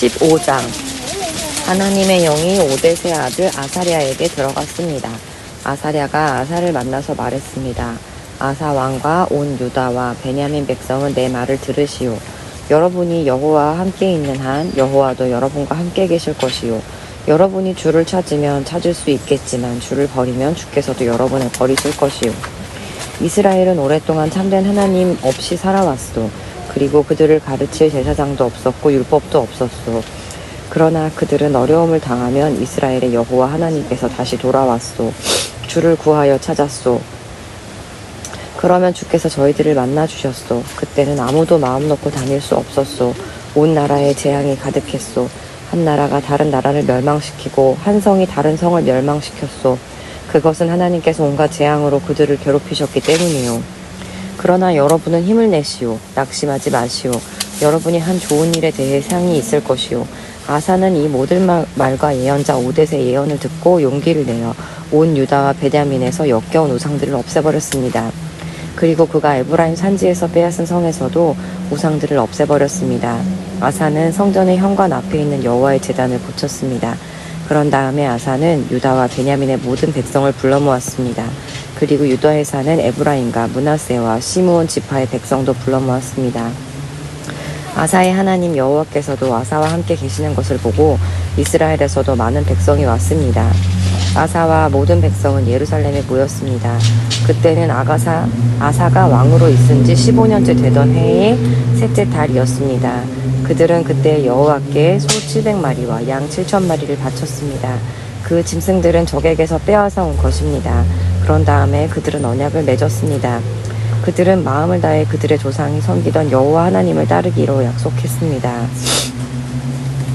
15장. 하나님의 영이 오벳의 아들 아사랴에게 들어갔습니다. 아사랴가 아사를 만나서 말했습니다. 아사 왕과 온 유다와 베냐민 백성은 내 말을 들으시오. 여러분이 여호와와 함께 있는 한 여호와도 여러분과 함께 계실 것이요. 여러분이 주를 찾으면 찾을 수 있겠지만 주를 버리면 주께서도 여러분을 버리실 것이요. 이스라엘은 오랫동안 참된 하나님 없이 살아왔소. 그리고 그들을 가르칠 제사장도 없었고 율법도 없었소. 그러나 그들은 어려움을 당하면 이스라엘의 여호와 하나님께서 다시 돌아왔소. 주를 구하여 찾았소. 그러면 주께서 저희들을 만나주셨소. 그때는 아무도 마음 놓고 다닐 수 없었소. 온 나라에 재앙이 가득했소. 한 나라가 다른 나라를 멸망시키고 한 성이 다른 성을 멸망시켰소. 그것은 하나님께서 온갖 재앙으로 그들을 괴롭히셨기 때문이요. 그러나 여러분은 힘을 내시오. 낙심하지 마시오. 여러분이 한 좋은 일에 대해 상이 있을 것이오. 아사는 이 모든 말과 예언자 오뎃의 예언을 듣고 용기를 내어 온 유다와 베냐민에서 역겨운 우상들을 없애버렸습니다. 그리고 그가 에브라임 산지에서 빼앗은 성에서도 우상들을 없애버렸습니다. 아사는 성전의 현관 앞에 있는 여호와의 제단을 고쳤습니다. 그런 다음에 아사는 유다와 베냐민의 모든 백성을 불러 모았습니다. 그리고 유다에 사는 에브라임과 므낫세와 시므온 지파의 백성도 불러 모았습니다. 아사의 하나님 여호와께서도 아사와 함께 계시는 것을 보고 이스라엘에서도 많은 백성이 왔습니다. 아사와 모든 백성은 예루살렘에 모였습니다. 그때는 아사가 왕으로 있은 지 15년째 되던 해의 셋째 달이었습니다. 그들은 그때 여호와께 소 700마리와 양 7,000마리를 바쳤습니다. 그 짐승들은 적에게서 빼앗아 온 것입니다. 그런 다음에 그들은 언약을 맺었습니다. 그들은 마음을 다해 그들의 조상이 섬기던 여호와 하나님을 따르기로 약속했습니다.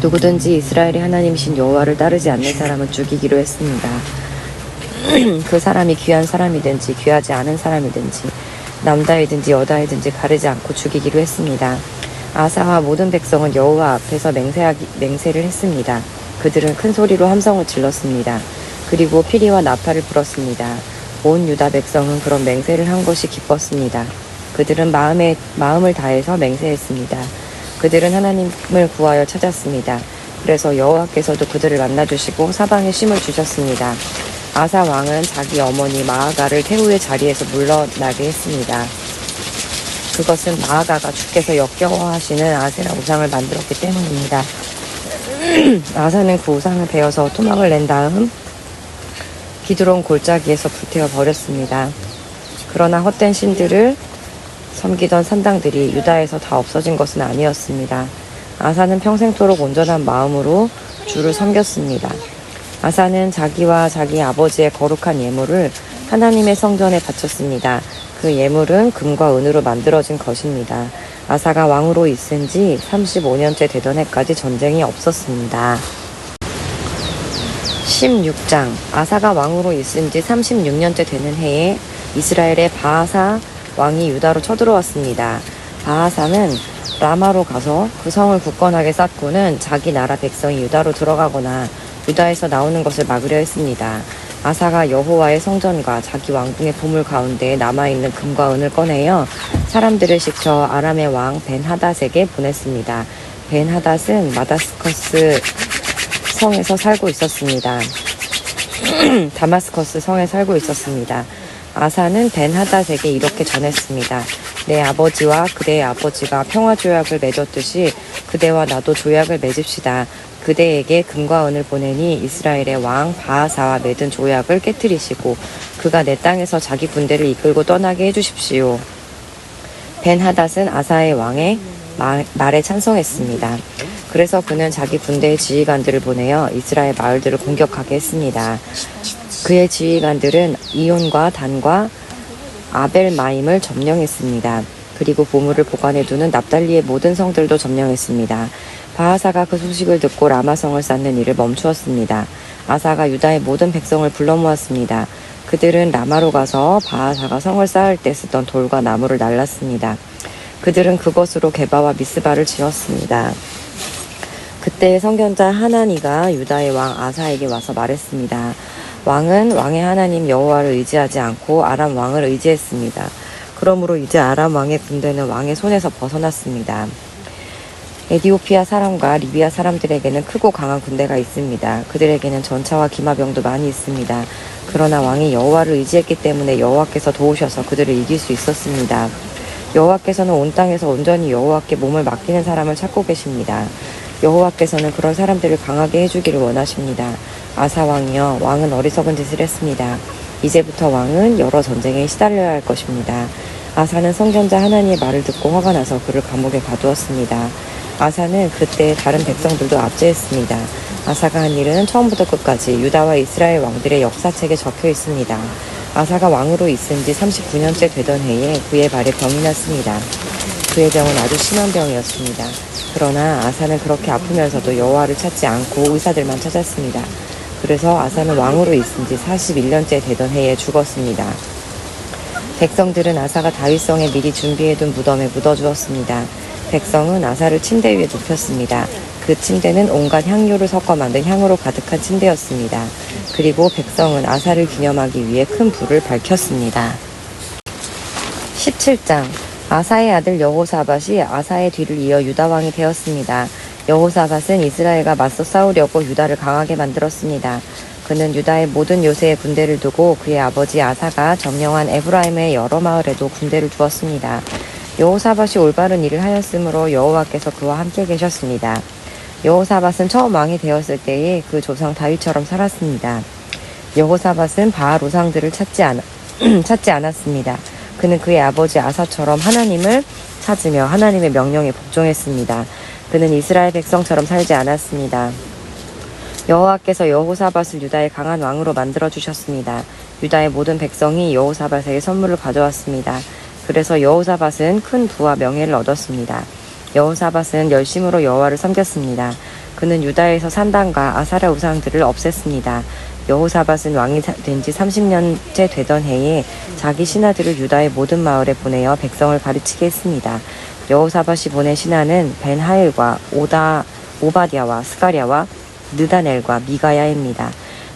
누구든지 이스라엘의 하나님이신 여호와를 따르지 않는 사람은 죽이기로 했습니다. 그 사람이 귀한 사람이든지 귀하지 않은 사람이든지 남자이든지 여자이든지 가리지 않고 죽이기로 했습니다. 아사와 모든 백성은 여호와 앞에서 맹세를 했습니다. 그들은 큰 소리로 함성을 질렀습니다. 그리고 피리와 나팔을 불었습니다. 온 유다 백성은 그런 맹세를 한 것이 기뻤습니다. 그들은 마음을 다해서 맹세했습니다. 그들은 하나님을 구하여 찾았습니다. 그래서 여호와께서도 그들을 만나주시고 사방에 쉼을 주셨습니다. 아사 왕은 자기 어머니 마아가를 태우의 자리에서 물러나게 했습니다. 그것은 마아가가 주께서 역겨워하시는 아세라 우상을 만들었기 때문입니다. 아사는 그 우상을 베어서 토막을 낸 다음 기드론 골짜기에서 불태워 버렸습니다. 그러나 헛된 신들을 섬기던 산당들이 유다에서 다 없어진 것은 아니었습니다. 아사는 평생토록 온전한 마음으로 주를 섬겼습니다. 아사는 자기와 자기 아버지의 거룩한 예물을 하나님의 성전에 바쳤습니다. 그 예물은 금과 은으로 만들어진 것입니다. 아사가 왕으로 있은 지 35년째 되던 해까지 전쟁이 없었습니다. 16장. 아사가 왕으로 있은 지 36년째 되는 해에 이스라엘의 바하사 왕이 유다로 쳐들어왔습니다. 바하사는 라마로 가서 그 성을 굳건하게 쌓고는 자기 나라 백성이 유다로 들어가거나 유다에서 나오는 것을 막으려 했습니다. 아사가 여호와의 성전과 자기 왕궁의 보물 가운데 남아있는 금과 은을 꺼내어 사람들을 시켜 아람의 왕 벤하닷에게 보냈습니다. 벤하닷은 마다스커스 성에서 살고 있었습니다. 다마스커스 성에 살고 있었습니다. 아사는 벤하닷에게 이렇게 전했습니다. 내 아버지와 그대의 아버지가 평화조약을 맺었듯이 그대와 나도 조약을 맺읍시다. 그대에게 금과 은을 보내니 이스라엘의 왕 바하사와 맺은 조약을 깨뜨리시고 그가 내 땅에서 자기 군대를 이끌고 떠나게 해주십시오. 벤하닷은 아사의 왕의 말에 찬성했습니다. 그래서 그는 자기 군대의 지휘관들을 보내어 이스라엘 마을들을 공격하게 했습니다. 그의 지휘관들은 이온과 단과 아벨마임을 점령했습니다. 그리고 보물을 보관해두는 납달리의 모든 성들도 점령했습니다. 바하사가 그 소식을 듣고 라마성을 쌓는 일을 멈추었습니다. 아사가 유다의 모든 백성을 불러 모았습니다. 그들은 라마로 가서 바하사가 성을 쌓을 때 쓰던 돌과 나무를 날랐습니다. 그들은 그것으로 게바와 미스바를 지었습니다. 그때 선견자 하나니가 유다의 왕 아사에게 와서 말했습니다. 왕은 왕의 하나님 여호와를 의지하지 않고 아람 왕을 의지했습니다. 그러므로 이제 아람 왕의 군대는 왕의 손에서 벗어났습니다. 에디오피아 사람과 리비아 사람들에게는 크고 강한 군대가 있습니다. 그들에게는 전차와 기마병도 많이 있습니다. 그러나 왕이 여호와를 의지했기 때문에 여호와께서 도우셔서 그들을 이길 수 있었습니다. 여호와께서는 온 땅에서 온전히 여호와께 몸을 맡기는 사람을 찾고 계십니다. 여호와께서는 그런 사람들을 강하게 해주기를 원하십니다. 아사 왕이여, 왕은 어리석은 짓을 했습니다. 이제부터 왕은 여러 전쟁에 시달려야 할 것입니다. 아사는 선견자 하나님의 말을 듣고 화가 나서 그를 감옥에 가두었습니다. 아사는 그때 다른 백성들도 압제했습니다. 아사가 한 일은 처음부터 끝까지 유다와 이스라엘 왕들의 역사책에 적혀 있습니다. 아사가 왕으로 있은 지 39년째 되던 해에 그의 발에 병이 났습니다. 그의 병은 아주 심한 병이었습니다. 그러나 아사는 그렇게 아프면서도 여호와를 찾지 않고 의사들만 찾았습니다. 그래서 아사는 왕으로 있은 지 41년째 되던 해에 죽었습니다. 백성들은 아사가 다윗성에 미리 준비해둔 무덤에 묻어주었습니다. 백성은 아사를 침대 위에 눕혔습니다. 그 침대는 온갖 향료를 섞어 만든 향으로 가득한 침대였습니다. 그리고 백성은 아사를 기념하기 위해 큰 불을 밝혔습니다. 17장 아사의 아들 여호사밧이 아사의 뒤를 이어 유다왕이 되었습니다. 여호사밧은 이스라엘과 맞서 싸우려고 유다를 강하게 만들었습니다. 그는 유다의 모든 요새에 군대를 두고 그의 아버지 아사가 점령한 에브라임의 여러 마을에도 군대를 두었습니다. 여호사밧이 올바른 일을 하였으므로 여호와께서 그와 함께 계셨습니다. 여호사밧은 처음 왕이 되었을 때에 그 조상 다윗처럼 살았습니다. 여호사밧은 바알 우상들을 찾지 않았습니다. 그는 그의 아버지 아사처럼 하나님을 찾으며 하나님의 명령에 복종했습니다. 그는 이스라엘 백성처럼 살지 않았습니다. 여호와께서 여호사밧을 유다의 강한 왕으로 만들어주셨습니다. 유다의 모든 백성이 여호사밧에게 선물을 가져왔습니다. 그래서 여호사밧은 큰 부와 명예를 얻었습니다. 여호사밧은 열심으로 여호와를 섬겼습니다. 그는 유다에서 산당과 아사라 우상들을 없앴습니다. 여호사밧은 왕이 된 지 30년째 되던 해에 자기 신하들을 유다의 모든 마을에 보내어 백성을 가르치게 했습니다. 여호사밧이 보낸 신하는 벤하일과 오바댜와 스가랴와 느다넬과 미가야입니다.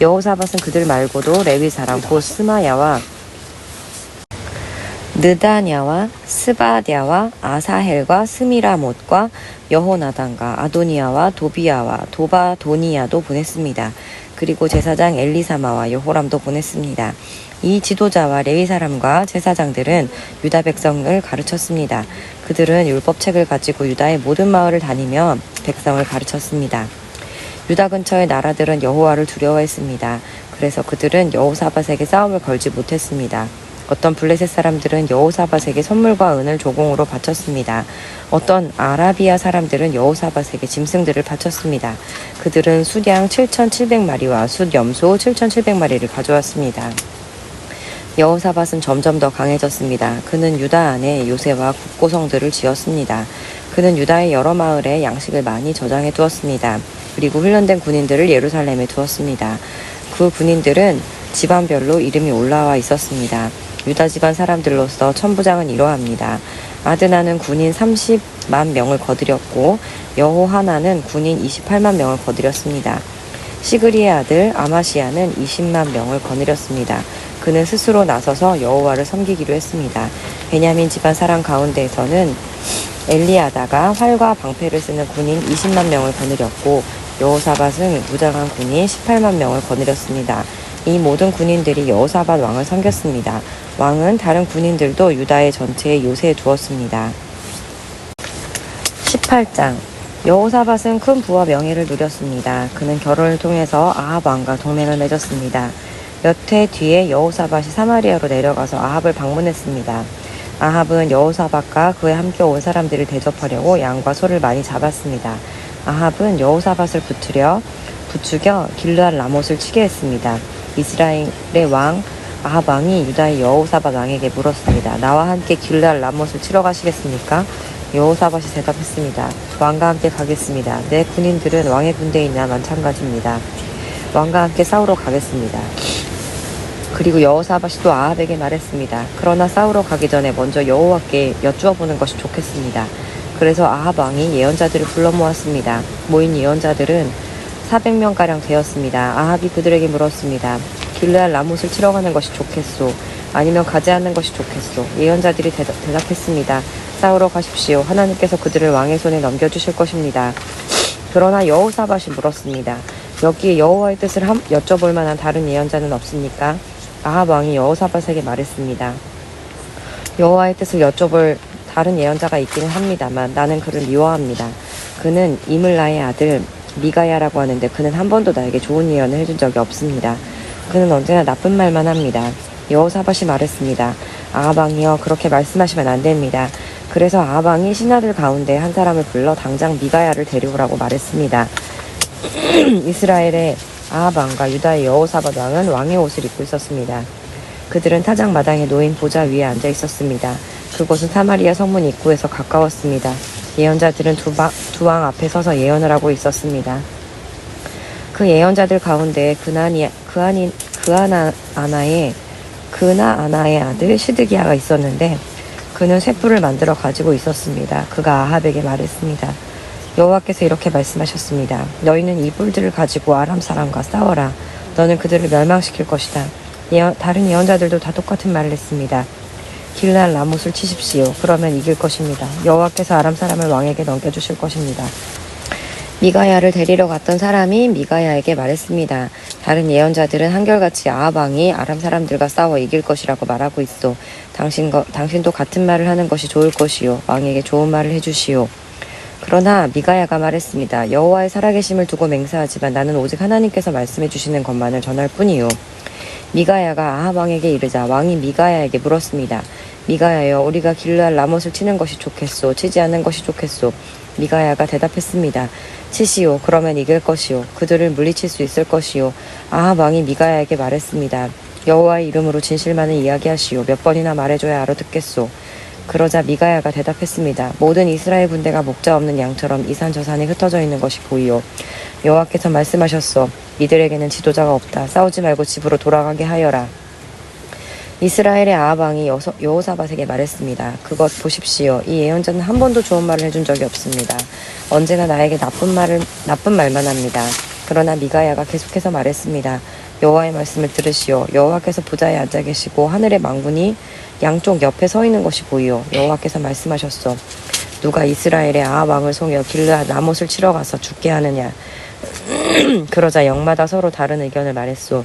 여호사밧은 그들 말고도 레위 사람 곧 스마야와 느다냐와 스바댜와 아사헬과 스미라못과 여호나단과 아도니아와 도비야와 도바도니야도 보냈습니다. 그리고 제사장 엘리사마와 여호람도 보냈습니다. 이 지도자와 레위 사람과 제사장들은 유다 백성을 가르쳤습니다. 그들은 율법책을 가지고 유다의 모든 마을을 다니며 백성을 가르쳤습니다. 유다 근처의 나라들은 여호와를 두려워했습니다. 그래서 그들은 여호사밧에게 싸움을 걸지 못했습니다. 어떤 블레셋 사람들은 여호사밧에게 선물과 은을 조공으로 바쳤습니다. 어떤 아라비아 사람들은 여호사밧에게 짐승들을 바쳤습니다. 그들은 숫양 7,700마리와 숫염소 7,700마리를 가져왔습니다. 여호사밧은 점점 더 강해졌습니다. 그는 유다 안에 요새와 국고성들을 지었습니다. 그는 유다의 여러 마을에 양식을 많이 저장해 두었습니다. 그리고 훈련된 군인들을 예루살렘에 두었습니다. 그 군인들은 집안별로 이름이 올라와 있었습니다. 유다 집안 사람들로서 천부장은 이러합니다. 아드나는 군인 30만 명을 거느렸고 여호하나는 군인 28만 명을 거느렸습니다. 시그리의 아들 아마시아는 20만 명을 거느렸습니다. 그는 스스로 나서서 여호와를 섬기기로 했습니다. 베냐민 집안 사람 가운데에서는 엘리아다가 활과 방패를 쓰는 군인 20만 명을 거느렸고 여호사밧은 무장한 군인 18만 명을 거느렸습니다. 이 모든 군인들이 여호사밧 왕을 섬겼습니다. 왕은 다른 군인들도 유다의 전체에 요새에 두었습니다. 18장 여호사밧은 큰 부와 명예를 누렸습니다. 그는 결혼을 통해서 아합 왕과 동맹을 맺었습니다. 몇 해 뒤에 여호사밧이 사마리아로 내려가서 아합을 방문했습니다. 아합은 여호사밧과 그에 함께 온 사람들을 대접하려고 양과 소를 많이 잡았습니다. 아합은 여호사밧을 부추겨 길르앗 라못을 치게 했습니다. 이스라엘의 왕 아합 왕이 유다의 여호사밧 왕에게 물었습니다. 나와 함께 길르앗 라못을 치러 가시겠습니까? 여호사밧이 대답했습니다. 왕과 함께 가겠습니다. 내 군인들은 왕의 군대이나 마찬가지입니다. 왕과 함께 싸우러 가겠습니다. 그리고 여호사밧이 또 아합에게 말했습니다. 그러나 싸우러 가기 전에 먼저 여호와께 여쭈어보는 것이 좋겠습니다. 그래서 아합 왕이 예언자들을 불러 모았습니다. 모인 예언자들은 400명가량 되었습니다. 아합이 그들에게 물었습니다. 길르앗 라못을 치러 가는 것이 좋겠소. 아니면 가지 않는 것이 좋겠소. 예언자들이 대답했습니다. 싸우러 가십시오. 하나님께서 그들을 왕의 손에 넘겨주실 것입니다. 그러나 여호사밧이 물었습니다. 여기에 여호와의 뜻을 여쭤볼 만한 다른 예언자는 없습니까? 아합 왕이 여호사밧에게 말했습니다. 여호와의 뜻을 여쭤볼 다른 예언자가 있기는 합니다만 나는 그를 미워합니다. 그는 이물라의 아들 미가야라고 하는데 그는 한 번도 나에게 좋은 예언을 해준 적이 없습니다. 그는 언제나 나쁜 말만 합니다. 여호사밧이 말했습니다. 아합 왕이여, 그렇게 말씀하시면 안 됩니다. 그래서 아합 왕이 신하들 가운데 한 사람을 불러 당장 미가야를 데려오라고 말했습니다. 이스라엘의 아합 왕과 유다의 여호사밧 왕은 왕의 옷을 입고 있었습니다. 그들은 타작 마당에 놓인 보좌 위에 앉아 있었습니다. 그곳은 사마리아 성문 입구에서 가까웠습니다. 예언자들은 두 왕 앞에 서서 예언을 하고 있었습니다. 그 예언자들 가운데 그나아나의 아들 시드기야가 있었는데 그는 횃불을 만들어 가지고 있었습니다. 그가 아합에게 말했습니다. 여호와께서 이렇게 말씀하셨습니다. 너희는 이 뿔들을 가지고 아람 사람과 싸워라. 너는 그들을 멸망시킬 것이다. 다른 예언자들도 다 똑같은 말을 했습니다. 길랄 라못을 치십시오. 그러면 이길 것입니다. 여호와께서 아람 사람을 왕에게 넘겨주실 것입니다. 미가야를 데리러 갔던 사람이 미가야에게 말했습니다. 다른 예언자들은 한결같이 아합 왕이 아람 사람들과 싸워 이길 것이라고 말하고 있어. 당신도 같은 말을 하는 것이 좋을 것이요. 왕에게 좋은 말을 해주시오. 그러나 미가야가 말했습니다. 여호와의 살아계심을 두고 맹세하지만 나는 오직 하나님께서 말씀해 주시는 것만을 전할 뿐이요. 미가야가 아합 왕에게 이르자 왕이 미가야에게 물었습니다. 미가야여, 우리가 길르알 라못을 치는 것이 좋겠소, 치지 않는 것이 좋겠소? 미가야가 대답했습니다. 치시오. 그러면 이길 것이요. 그들을 물리칠 수 있을 것이요. 아합 왕이 미가야에게 말했습니다. 여호와의 이름으로 진실만을 이야기하시오. 몇 번이나 말해줘야 알아듣겠소. 그러자 미가야가 대답했습니다. 모든 이스라엘 군대가 목자 없는 양처럼 이 산 저 산에 흩어져 있는 것이 보이오. 여호와께서 말씀하셨소. 이들에게는 지도자가 없다. 싸우지 말고 집으로 돌아가게 하여라. 이스라엘의 아합 왕이 여호사밧에게 말했습니다. 그것 보십시오. 이 예언자는 한 번도 좋은 말을 해준 적이 없습니다. 언제나 나에게 나쁜 말만 합니다. 그러나 미가야가 계속해서 말했습니다. 여호와의 말씀을 들으시오. 여호와께서 보좌에 앉아 계시고 하늘의 망군이 양쪽 옆에 서 있는 것이 보이오. 여호와께서 말씀하셨소. 누가 이스라엘의 아합 왕을 속여 길르앗 라못을 치러 가서 죽게 하느냐. 그러자 영마다 서로 다른 의견을 말했소.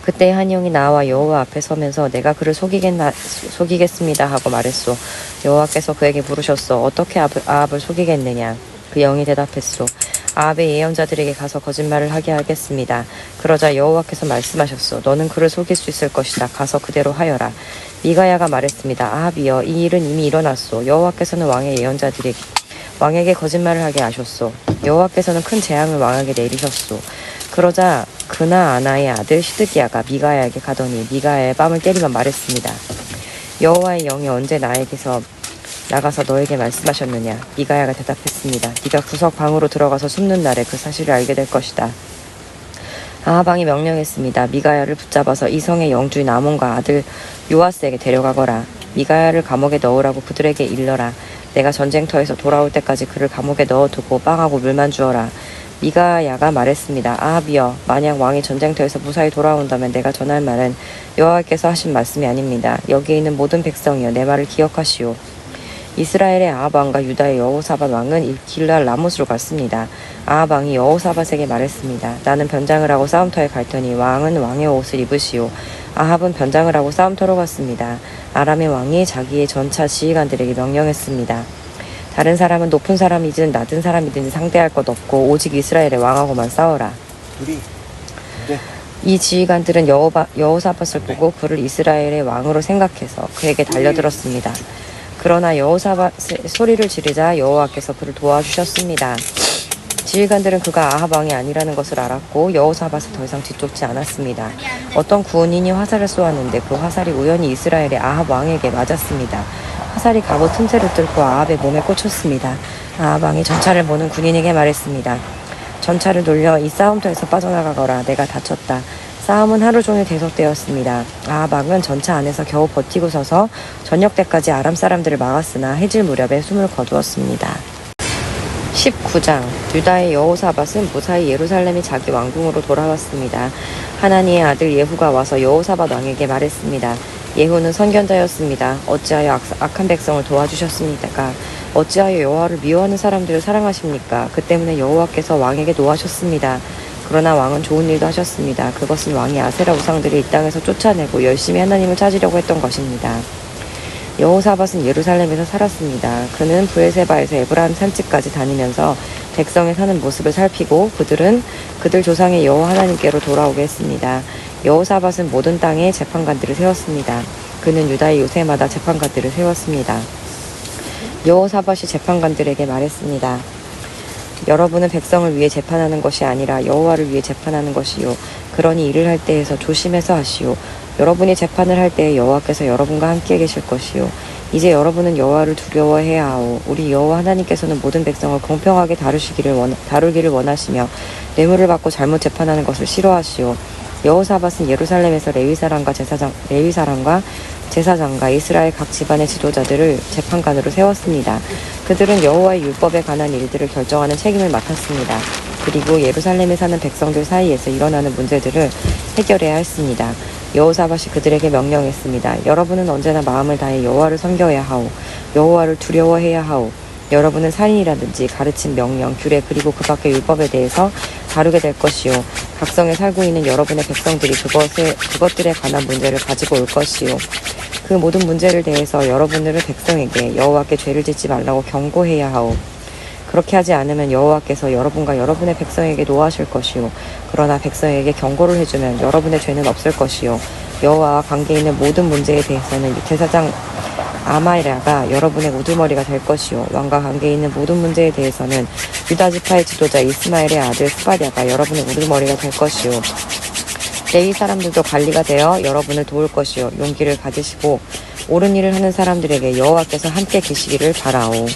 그때 한 영이 나와 여호와 앞에 서면서 내가 그를 속이겠습니다 하고 말했소. 여호와께서 그에게 물으셨소. 어떻게 아합을 속이겠느냐. 그 영이 대답했소. 아합의 예언자들에게 가서 거짓말을 하게 하겠습니다. 그러자 여호와께서 말씀하셨소. 너는 그를 속일 수 있을 것이다. 가서 그대로 하여라. 미가야가 말했습니다. 아합이여, 이 일은 이미 일어났소. 여호와께서는 왕에게 거짓말을 하게 하셨소. 여호와께서는 큰 재앙을 왕에게 내리셨소. 그러자 그나아나의 아들 시드기야가 미가야에게 가더니 미가야의 뺨을 때리며 말했습니다. 여호와의 영이 언제 나에게서 나가서 너에게 말씀하셨느냐. 미가야가 대답했습니다. 네가 구석 방으로 들어가서 숨는 날에 그 사실을 알게 될 것이다. 아합 왕이 명령했습니다. 미가야를 붙잡아서 이성의 영주인 아몬과 아들 요아스에게 데려가거라. 미가야를 감옥에 넣으라고 그들에게 일러라. 내가 전쟁터에서 돌아올 때까지 그를 감옥에 넣어두고 빵하고 물만 주어라. 미가야가 말했습니다. 아합이여, 만약 왕이 전쟁터에서 무사히 돌아온다면 내가 전할 말은 여호와께서 하신 말씀이 아닙니다. 여기에 있는 모든 백성이여, 내 말을 기억하시오. 이스라엘의 아합 왕과 유다의 여호사밧 왕은 길르앗 라못으로 갔습니다. 아합 왕이 여호사밧에게 말했습니다. 나는 변장을 하고 싸움터에 갈 테니 왕은 왕의 옷을 입으시오. 아합은 변장을 하고 싸움터로 갔습니다. 아람의 왕이 자기의 전차 지휘관들에게 명령했습니다. 다른 사람은 높은 사람이든 낮은 사람이든 상대할 것 없고 오직 이스라엘의 왕하고만 싸워라. 이 지휘관들은 여호사밧을 보고 그를 이스라엘의 왕으로 생각해서 그에게 달려들었습니다. 그러나 여호사밧이 소리를 지르자 여호와께서 그를 도와주셨습니다. 지휘관들은 그가 아합 왕이 아니라는 것을 알았고 여호사밧을 더 이상 뒤쫓지 않았습니다. 어떤 군인이 화살을 쏘았는데 그 화살이 우연히 이스라엘의 아합 왕에게 맞았습니다. 화살이 갑옷 틈새를 뚫고 아합의 몸에 꽂혔습니다. 아합 왕이 전차를 보는 군인에게 말했습니다. 전차를 돌려 이 싸움터에서 빠져나가거라. 내가 다쳤다. 싸움은 하루 종일 계속되었습니다. 아합 왕은 전차 안에서 겨우 버티고 서서 저녁 때까지 아람 사람들을 막았으나 해질 무렵에 숨을 거두었습니다. 19장. 유다의 여호사밧은 무사히 예루살렘이 자기 왕궁으로 돌아왔습니다. 하나니의 아들 예후가 와서 여호사밧 왕에게 말했습니다. 예후는 선견자였습니다. 어찌하여 악한 백성을 도와주셨습니까? 어찌하여 여호와를 미워하는 사람들을 사랑하십니까? 그 때문에 여호와께서 왕에게 노하셨습니다. 그러나 왕은 좋은 일도 하셨습니다. 그것은 왕이 아세라 우상들을 이 땅에서 쫓아내고 열심히 하나님을 찾으려고 했던 것입니다. 여호사밧은 예루살렘에서 살았습니다. 그는 브엘세바에서 에브라임 산지까지 다니면서 백성의 사는 모습을 살피고 그들 조상의 여호와 하나님께로 돌아오게 했습니다. 여호사밧은 모든 땅에 재판관들을 세웠습니다. 그는 유다의 요새마다 재판관들을 세웠습니다. 여호사밧이 재판관들에게 말했습니다. 여러분은 백성을 위해 재판하는 것이 아니라 여호와를 위해 재판하는 것이요. 그러니 일을 할 때에서 조심해서 하시오. 여러분이 재판을 할 때에 여호와께서 여러분과 함께 계실 것이요. 이제 여러분은 여호와를 두려워해야 하오. 우리 여호와 하나님께서는 모든 백성을 공평하게 다루기를 원하시며 뇌물을 받고 잘못 재판하는 것을 싫어하시오. 여호사밧은 예루살렘에서 레위사람과 제사장과 이스라엘 각 집안의 지도자들을 재판관으로 세웠습니다. 그들은 여호와의 율법에 관한 일들을 결정하는 책임을 맡았습니다. 그리고 예루살렘에 사는 백성들 사이에서 일어나는 문제들을 해결해야 했습니다. 여호사밧이 그들에게 명령했습니다. 여러분은 언제나 마음을 다해 여호와를 섬겨야 하오. 여호와를 두려워해야 하오. 여러분은 살인이라든지 가르친 명령, 규례 그리고 그 밖의 율법에 대해서 다루게 될 것이요. 각성에 살고 있는 여러분의 백성들이 그것들에 관한 문제를 가지고 올 것이요. 그 모든 문제를 대해서 여러분들은 백성에게 여호와께 죄를 짓지 말라고 경고해야 하오. 그렇게 하지 않으면 여호와께서 여러분과 여러분의 백성에게 노하실 것이요. 그러나 백성에게 경고를 해주면 여러분의 죄는 없을 것이요. 여호와와 관계 있는 모든 문제에 대해서는 제사장 아마랴가 여러분의 우두머리가 될 것이요. 왕과 관계 있는 모든 문제에 대해서는 유다 지파의 지도자 이스마엘의 아들 스바랴가 여러분의 우두머리가 될 것이요. 레위 사람들도 관리가 되어 여러분을 도울 것이요. 용기를 가지시고 옳은 일을 하는 사람들에게 여호와께서 함께 계시기를 바라오.